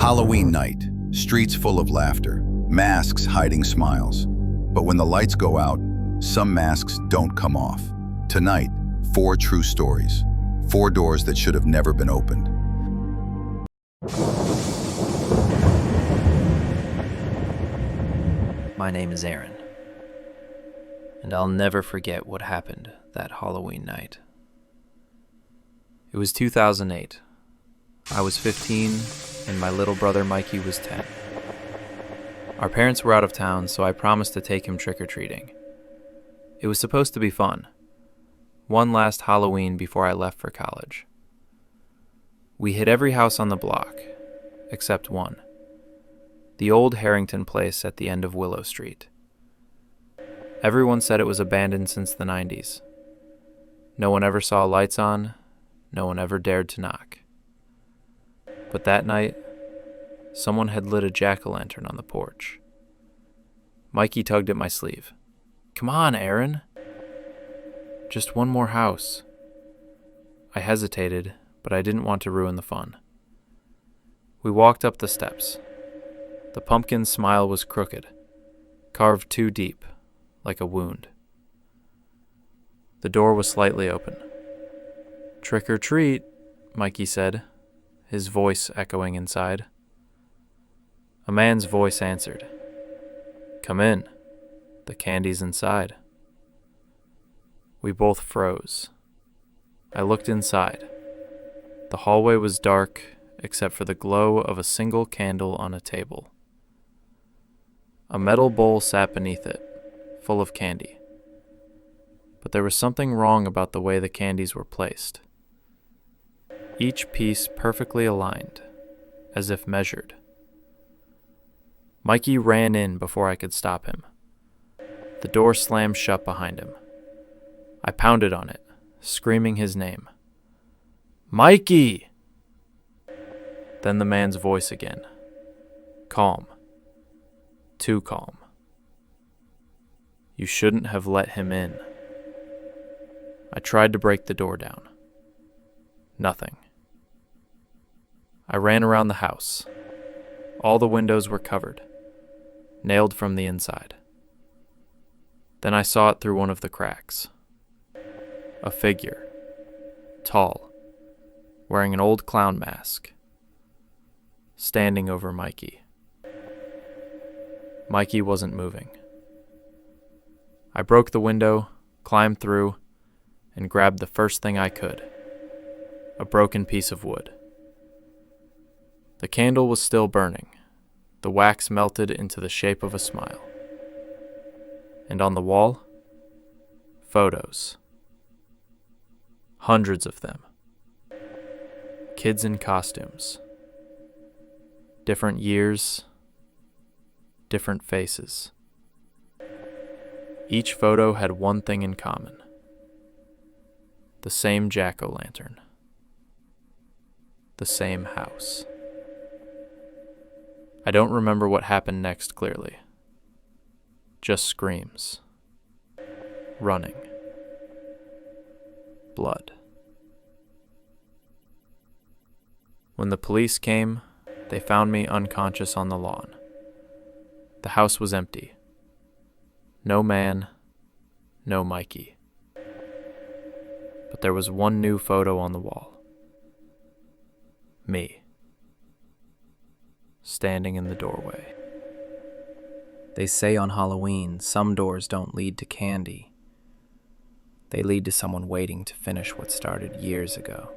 Halloween night, streets full of laughter, masks hiding smiles. But when the lights go out, some masks don't come off. Tonight, 4 true stories, 4 doors that should have never been opened. My name is Aaron, and I'll never forget what happened that Halloween night. It was 2008. I was 15, and my little brother Mikey was 10. Our parents were out of town, so I promised to take him trick-or-treating. It was supposed to be fun. One last Halloween before I left for college. We hit every house on the block, except one. The old Harrington place at the end of Willow Street. Everyone said it was abandoned since the 90s. No one ever saw lights on, no one ever dared to knock. But that night, someone had lit a jack-o'-lantern on the porch. Mikey tugged at my sleeve. "Come on, Aaron." "Just one more house." I hesitated, but I didn't want to ruin the fun. We walked up the steps. The pumpkin's smile was crooked, carved too deep, like a wound. The door was slightly open. "Trick or treat," Mikey said, his voice echoing inside. A man's voice answered. "Come in. The candy's inside." We both froze. I looked inside. The hallway was dark, except for the glow of a single candle on a table. A metal bowl sat beneath it, full of candy. But there was something wrong about the way the candies were placed. Each piece perfectly aligned, as if measured. Mikey ran in before I could stop him. The door slammed shut behind him. I pounded on it, screaming his name. "Mikey!" Then the man's voice again. Calm. Too calm. "You shouldn't have let him in." I tried to break the door down. Nothing. I ran around the house. All the windows were covered, nailed from the inside. Then I saw it through one of the cracks. A figure, tall, wearing an old clown mask, standing over Mikey. Mikey wasn't moving. I broke the window, climbed through, and grabbed the first thing I could, a broken piece of wood. The candle was still burning. The wax melted into the shape of a smile. And on the wall, photos. Hundreds of them. Kids in costumes. Different years, different faces. Each photo had one thing in common. The same jack-o'-lantern. The same house. I don't remember what happened next clearly. Just screams. Running. Blood. When the police came, they found me unconscious on the lawn. The house was empty. No man, no Mikey. But there was one new photo on the wall. Me. Standing in the doorway. They say on Halloween, some doors don't lead to candy. They lead to someone waiting to finish what started years ago.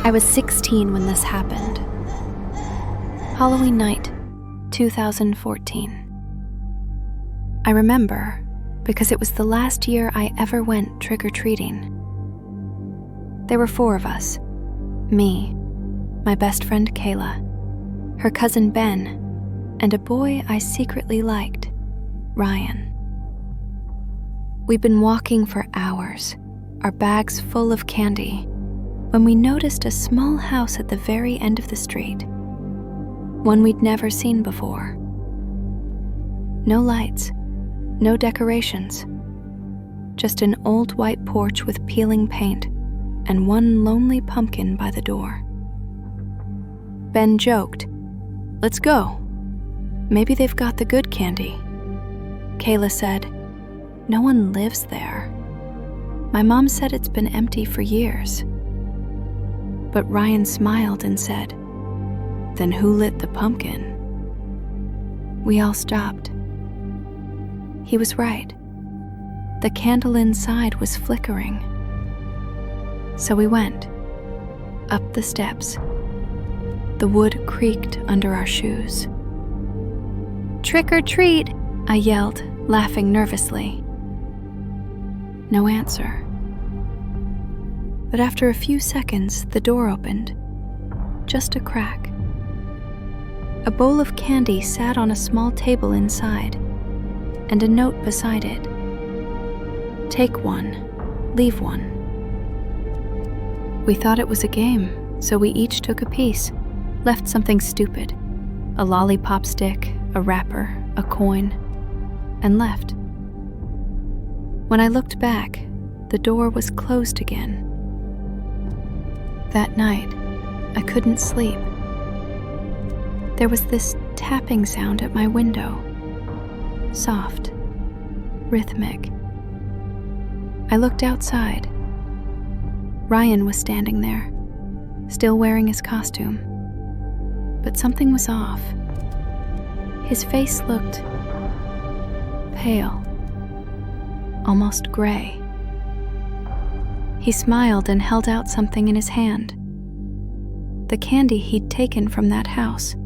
I was 16 when this happened. Halloween night, 2014. I remember because it was the last year I ever went trick-or-treating. There were 4 of us. Me, my best friend Kayla, her cousin Ben, and a boy I secretly liked, Ryan. We'd been walking for hours, our bags full of candy, when we noticed a small house at the very end of the street. One we'd never seen before. No lights, no decorations, just an old white porch with peeling paint and one lonely pumpkin by the door. Ben joked, "Let's go. Maybe they've got the good candy." Kayla said, "No one lives there. My mom said it's been empty for years." But Ryan smiled and said, "Then who lit the pumpkin?" We all stopped. He was right. The candle inside was flickering. So we went, up the steps. The wood creaked under our shoes. "Trick or treat," I yelled, laughing nervously. No answer. But after a few seconds, the door opened. Just a crack. A bowl of candy sat on a small table inside, and a note beside it. "Take one, leave one." We thought it was a game, so we each took a piece, left something stupid, a lollipop stick, a wrapper, a coin, and left. When I looked back, the door was closed again. That night, I couldn't sleep. There was this tapping sound at my window. Soft, rhythmic. I looked outside. Ryan was standing there, still wearing his costume. But something was off. His face looked pale, almost gray. He smiled and held out something in his hand. The candy he'd taken from that house.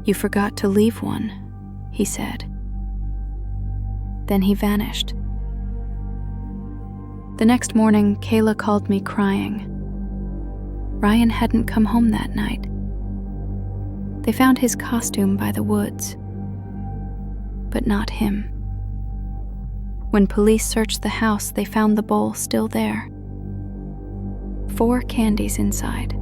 "You forgot to leave one," he said. Then he vanished. The next morning, Kayla called me crying. Ryan hadn't come home that night. They found his costume by the woods, but not him. When police searched the house, they found the bowl still there. 4 candies inside.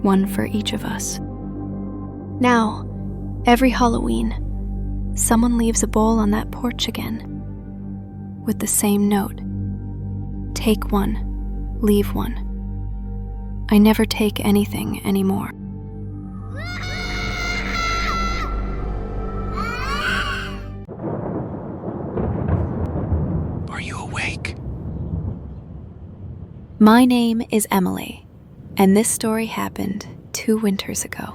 One for each of us. Now, every Halloween, someone leaves a bowl on that porch again, with the same note. "Take one, leave one." I never take anything anymore. Are you awake? My name is Emily, and this story happened 2 winters ago.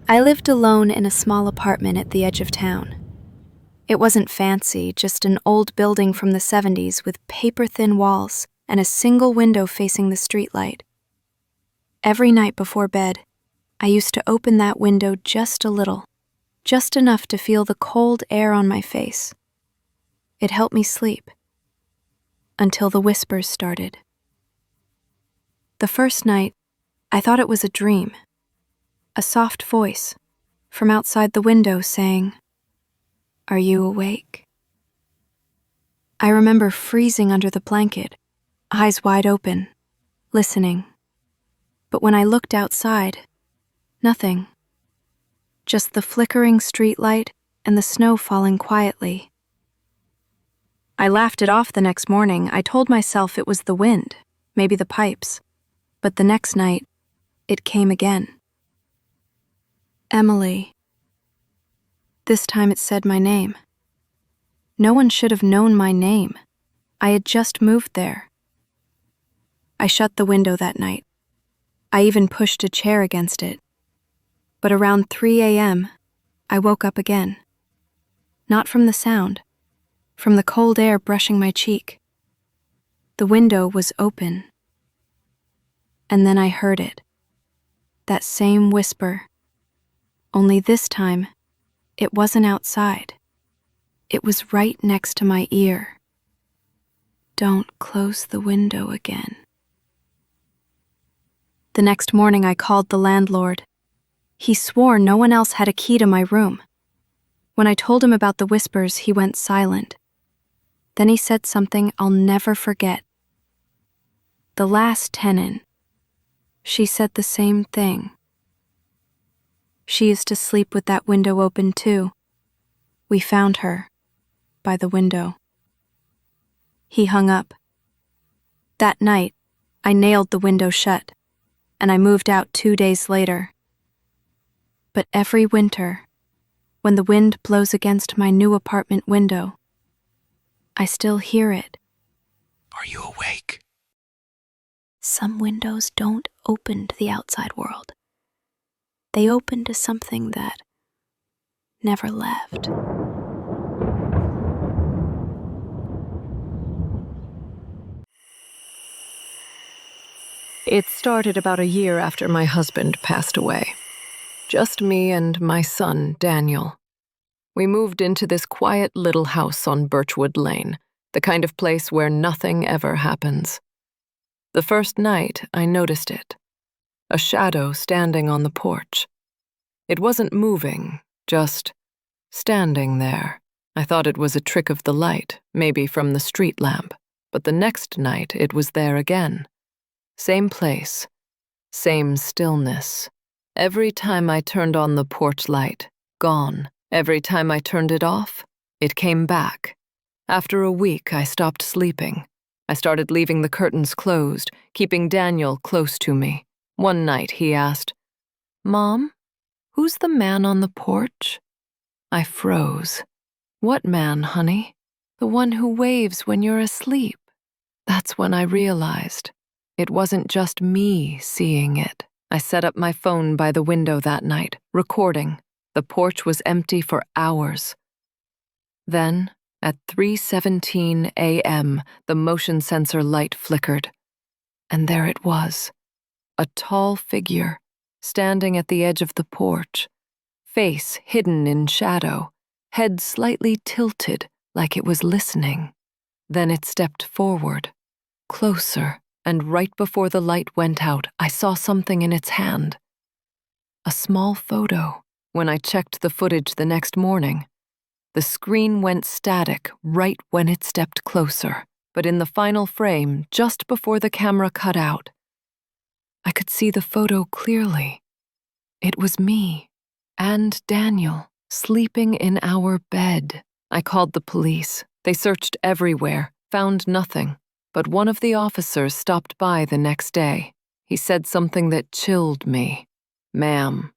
I lived alone in a small apartment at the edge of town. It wasn't fancy, just an old building from the 70s with paper-thin walls and a single window facing the streetlight. Every night before bed, I used to open that window just a little, just enough to feel the cold air on my face. It helped me sleep. Until the whispers started. The first night, I thought it was a dream. A soft voice from outside the window saying, "Are you awake?" I remember freezing under the blanket, eyes wide open, listening. But when I looked outside, nothing. Just the flickering streetlight and the snow falling quietly. I laughed it off the next morning. I told myself it was the wind, maybe the pipes. But the next night, it came again. "Emily." This time it said my name. No one should have known my name. I had just moved there. I shut the window that night. I even pushed a chair against it. But around 3 a.m., I woke up again. Not from the sound, from the cold air brushing my cheek. The window was open. And then I heard it. That same whisper. Only this time, it wasn't outside. It was right next to my ear. "Don't close the window again." The next morning I called the landlord. He swore no one else had a key to my room. When I told him about the whispers, he went silent. Then he said something I'll never forget. The last tenant, she said the same thing. She used to sleep with that window open too. We found her, by the window. He hung up. That night, I nailed the window shut, and I moved out 2 days later. But every winter, when the wind blows against my new apartment window, I still hear it. Are you awake? Some windows don't open to the outside world. They open to something that never left. It started about a year after my husband passed away. Just me and my son, Daniel. We moved into this quiet little house on Birchwood Lane, the kind of place where nothing ever happens. The first night, I noticed it. A shadow standing on the porch. It wasn't moving, just standing there. I thought it was a trick of the light, maybe from the street lamp, but the next night it was there again. Same place, same stillness. Every time I turned on the porch light, gone. Every time I turned it off, it came back. After a week, I stopped sleeping. I started leaving the curtains closed, keeping Daniel close to me. One night he asked, "Mom, who's the man on the porch?" I froze. "What man, honey?" "The one who waves when you're asleep." That's when I realized it wasn't just me seeing it. I set up my phone by the window that night, recording. The porch was empty for hours. Then, at 3:17 a.m., the motion sensor light flickered. And there it was, a tall figure, standing at the edge of the porch, face hidden in shadow, head slightly tilted like it was listening. Then it stepped forward, closer, and right before the light went out, I saw something in its hand. A small photo. When I checked the footage the next morning, the screen went static right when it stepped closer, but in the final frame, just before the camera cut out, I could see the photo clearly. It was me and Daniel sleeping in our bed. I called the police. They searched everywhere, found nothing, but one of the officers stopped by the next day. He said something that chilled me. "Ma'am,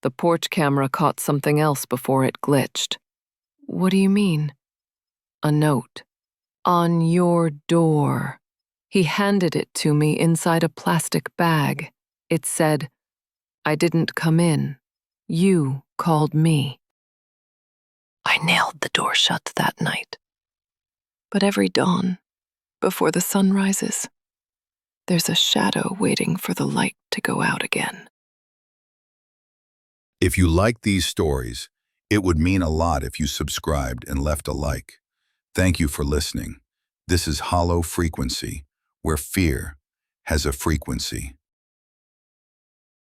the porch camera caught something else before it glitched." "What do you mean?" "A note. On your door." He handed it to me inside a plastic bag. It said, "I didn't come in. You called me." I nailed the door shut that night. But every dawn, before the sun rises, there's a shadow waiting for the light to go out again. If you like these stories, it would mean a lot if you subscribed and left a like. Thank you for listening. This is Hollow Frequency, where fear has a frequency.